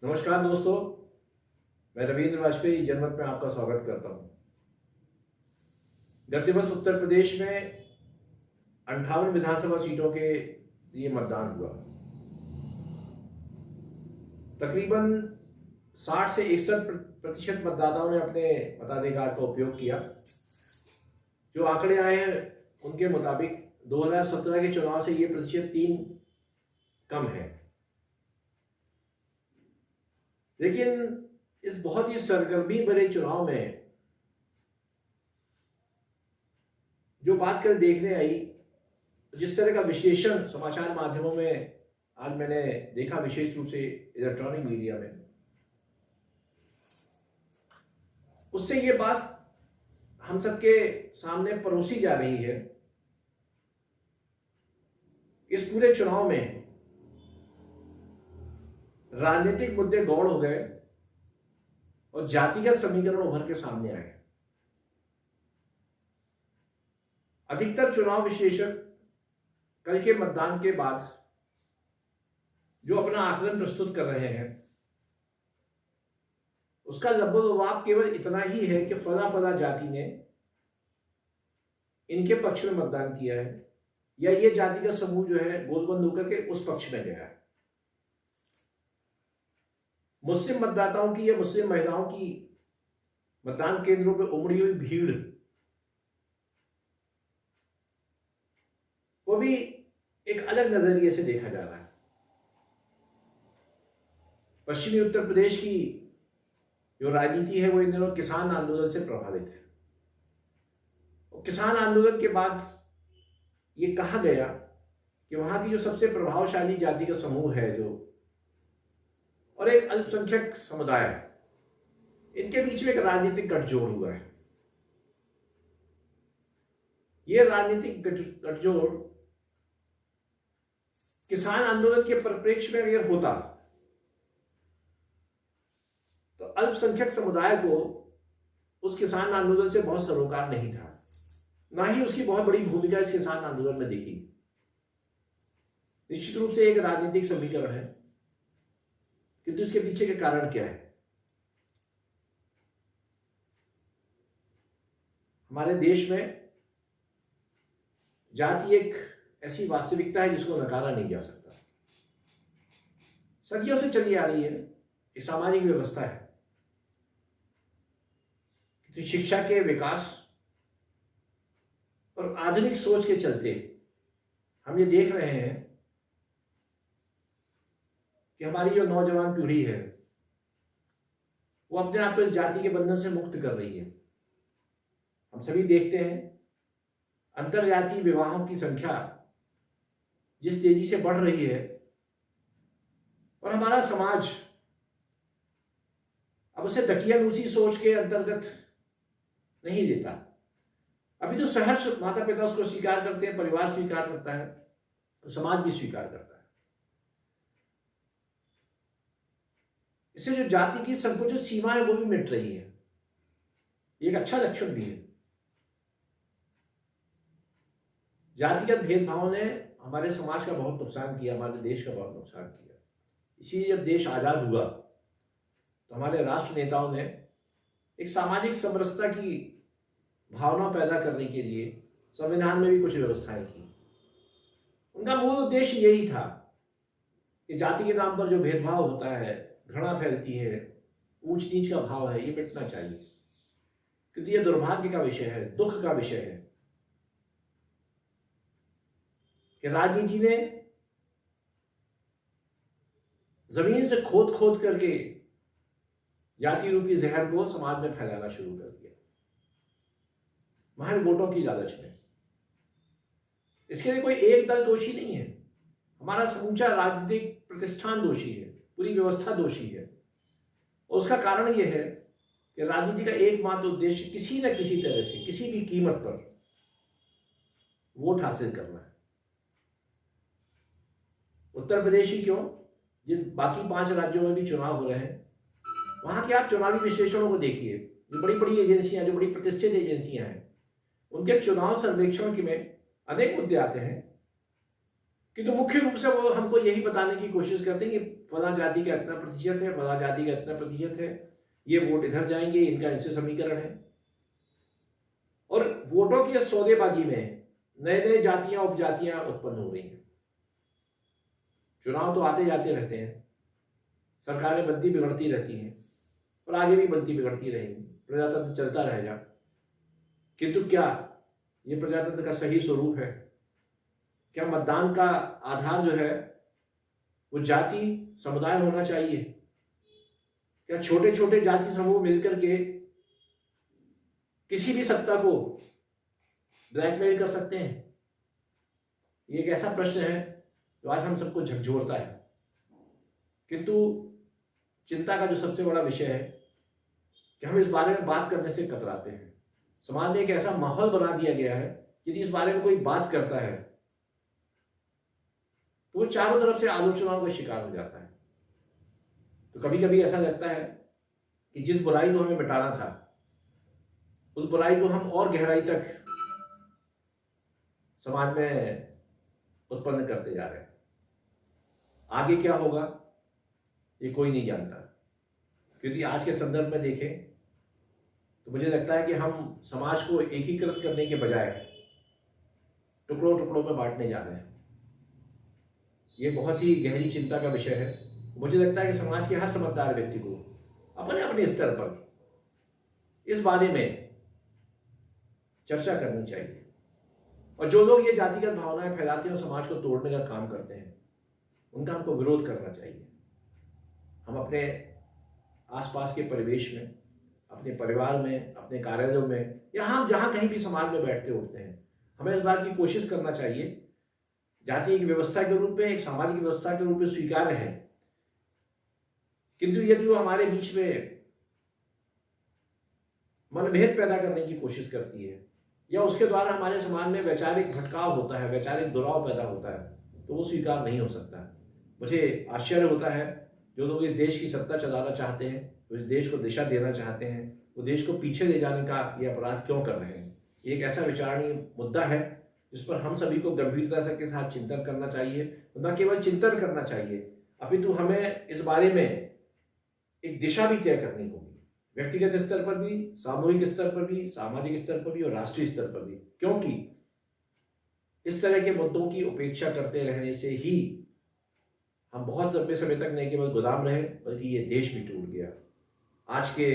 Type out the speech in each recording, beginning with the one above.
नमस्कार दोस्तों, मैं रविंद्र वाजपेयी जनमत में आपका स्वागत करता हूं। गत दिवस उत्तर प्रदेश में 58 विधानसभा सीटों के लिए मतदान हुआ। तकरीबन 60 से 61% मतदाताओं ने अपने मताधिकार का उपयोग किया। जो आंकड़े आए हैं उनके मुताबिक 2017 के चुनाव से ये प्रतिशत 3 कम है। लेकिन इस बहुत ही सरगर्मी भरे चुनाव में जो बात कर देखने आई, जिस तरह का विश्लेषण समाचार माध्यमों में आज मैंने देखा, विशेष रूप से इलेक्ट्रॉनिक मीडिया में, उससे ये बात हम सबके सामने परोसी जा रही है। इस पूरे चुनाव में राजनीतिक मुद्दे गौड़ हो गए और जातिगत समीकरण उभर के सामने आए। अधिकतर चुनाव विश्लेषक कल के मतदान के बाद जो अपना आकलन प्रस्तुत कर रहे हैं, उसका लबोलबाब केवल इतना ही है कि फला फला जाति ने इनके पक्ष में मतदान किया है या ये जातिगत समूह जो है गोलबंद होकर के उस पक्ष में गया है। मुस्लिम मतदाताओं की या मुस्लिम महिलाओं की मतदान केंद्रों पर उमड़ी हुई भीड़ को भी एक अलग नजरिए से देखा जा रहा है। पश्चिमी उत्तर प्रदेश की जो राजनीति है वो इन दिनों किसान आंदोलन से प्रभावित है। और किसान आंदोलन के बाद ये कहा गया कि वहां की जो सबसे प्रभावशाली जाति का समूह है जो और एक अल्पसंख्यक समुदाय है, इनके बीच में एक राजनीतिक गठजोड़ हुआ है। यह राजनीतिक गठजोड़ किसान आंदोलन के परिप्रेक्ष्य में अगर होता तो अल्पसंख्यक समुदाय को उस किसान आंदोलन से बहुत सरोकार नहीं था, ना ही उसकी बहुत बड़ी भूमिका इस किसान आंदोलन में दिखी। निश्चित रूप से एक राजनीतिक समीकरण है, किंतु इसके पीछे के कारण क्या है? हमारे देश में जाति एक ऐसी वास्तविकता है जिसको नकारा नहीं जा सकता। सदियों से चली आ रही है, एक सामाजिक व्यवस्था है। तो शिक्षा के विकास और आधुनिक सोच के चलते हम ये देख रहे हैं कि हमारी जो नौजवान पीढ़ी है वो अपने आप को इस जाति के बंधन से मुक्त कर रही है। हम सभी देखते हैं अंतरजातीय विवाहों की संख्या जिस तेजी से बढ़ रही है, और हमारा समाज अब उसे दकियानूसी सोच के अंतर्गत नहीं लेता। अभी तो सहर्ष माता पिता उसको स्वीकार करते हैं, परिवार स्वीकार करता है, तो समाज भी स्वीकार करता है। इससे जो जाति की संकुचित सीमा है वो भी मिट रही है। एक अच्छा लक्षण भी है। जातिगत भेदभाव ने हमारे समाज का बहुत नुकसान किया, हमारे देश का बहुत नुकसान किया। इसीलिए जब देश आजाद हुआ तो हमारे राष्ट्र नेताओं ने एक सामाजिक समरसता की भावना पैदा करने के लिए संविधान में भी कुछ व्यवस्थाएं की। उनका मूल उद्देश्य यही था कि जाति के नाम पर जो भेदभाव होता है, घृणा फैलती है, ऊंच नीच का भाव है, ये मिटना चाहिए, क्योंकि ये दुर्भाग्य का विषय है, दुख का विषय है कि राजनीति ने जमीन से खोद खोद करके जाति रूपी जहर को समाज में फैलाना शुरू कर दिया, महज वोटों की लालच में। इसके लिए कोई एक दल दोषी नहीं है, हमारा समूचा राजनीतिक प्रतिष्ठान दोषी है, पूरी व्यवस्था दोषी है। और उसका कारण यह है कि राजनीति का एकमात्र उद्देश्य किसी न किसी तरह से, किसी भी कीमत पर वोट हासिल करना है। उत्तर प्रदेश ही क्यों, जिन बाकी 5 राज्यों में भी चुनाव हो रहे हैं, वहां के आप चुनावी विश्लेषणों को देखिए। जो बड़ी बड़ी एजेंसियां, जो बड़ी प्रतिष्ठित एजेंसियां हैं, उनके चुनाव सर्वेक्षण में अनेक मुद्दे आते हैं किंतु मुख्य रूप से वो हमको यही बताने की कोशिश करते हैं कि फला जाति का इतना प्रतिशत है, फला जाति का इतना प्रतिशत है, ये वोट इधर जाएंगे, इनका ऐसे समीकरण है। और वोटों की सौदेबाजी में नए नए जातियां उपजातियां उत्पन्न हो रही हैं। चुनाव तो आते जाते रहते हैं, सरकारें बनती बिगड़ती रहती हैं और आगे भी बनती बिगड़ती रहेंगी, प्रजातंत्र चलता रहेगा। किंतु क्या ये प्रजातंत्र का सही स्वरूप है? क्या मतदान का आधार जो है वो जाति समुदाय होना चाहिए? क्या छोटे छोटे जाति समूह मिलकर के किसी भी सत्ता को ब्लैकमेल कर सकते हैं? ये एक ऐसा प्रश्न है जो आज हम सबको झकझोरता है। किंतु चिंता का जो सबसे बड़ा विषय है कि हम इस बारे में बात करने से कतराते हैं। समाज में एक ऐसा माहौल बना दिया गया है कि यदि इस बारे में कोई बात करता है तो वो चारों तरफ से आलोचनाओं का शिकार हो जाता है। तो कभी कभी ऐसा लगता है कि जिस बुराई को हमें मिटाना था उस बुराई को हम और गहराई तक समाज में उत्पन्न करते जा रहे हैं। आगे क्या होगा ये कोई नहीं जानता, क्योंकि आज के संदर्भ में देखें तो मुझे लगता है कि हम समाज को एकीकृत करने के बजाय टुकड़ों टुकड़ों में बांटने जा रहे हैं। ये बहुत ही गहरी चिंता का विषय है। मुझे लगता है कि समाज के हर समझदार व्यक्ति को अपने अपने स्तर पर इस बारे में चर्चा करनी चाहिए। और जो लोग ये जातिगत भावनाएं फैलाते हैं और समाज को तोड़ने का काम करते हैं उनका हमको विरोध करना चाहिए। हम अपने आसपास के परिवेश में, अपने परिवार में, अपने कार्यालयों में या हम जहां कहीं भी समाज में बैठते उठते हैं, हमें इस बात की कोशिश करना चाहिए जाति एक व्यवस्था के रूप में, एक सामाजिक व्यवस्था के रूप में स्वीकार्य है, किंतु यदि वो हमारे बीच में मनभेद पैदा करने की कोशिश करती है या उसके द्वारा हमारे समाज में वैचारिक भटकाव होता है, वैचारिक दुराव पैदा होता है, तो वो स्वीकार नहीं हो सकता। मुझे आश्चर्य होता है जो लोग इस देश की सत्ता चलाना चाहते हैं, तो इस देश को दिशा देना चाहते हैं, वो देश को पीछे ले जाने का ये अपराध क्यों कर रहे हैं। ये एक ऐसा विचारणीय मुद्दा है जिस पर हम सभी को गंभीरता के साथ चिंतन करना चाहिए। न केवल चिंतन करना चाहिए अपितु हमें इस बारे में एक दिशा भी तय करनी होगी, व्यक्तिगत स्तर पर भी, सामूहिक स्तर पर भी, सामाजिक स्तर पर भी और राष्ट्रीय स्तर पर भी। क्योंकि इस तरह के मुद्दों की उपेक्षा करते रहने से ही हम बहुत लंबे समय तक न केवल गुलाम रहे बल्कि ये देश भी टूट गया। आज के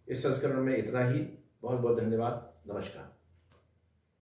इस संस्करण में इतना ही। बहुत बहुत धन्यवाद। नमस्कार।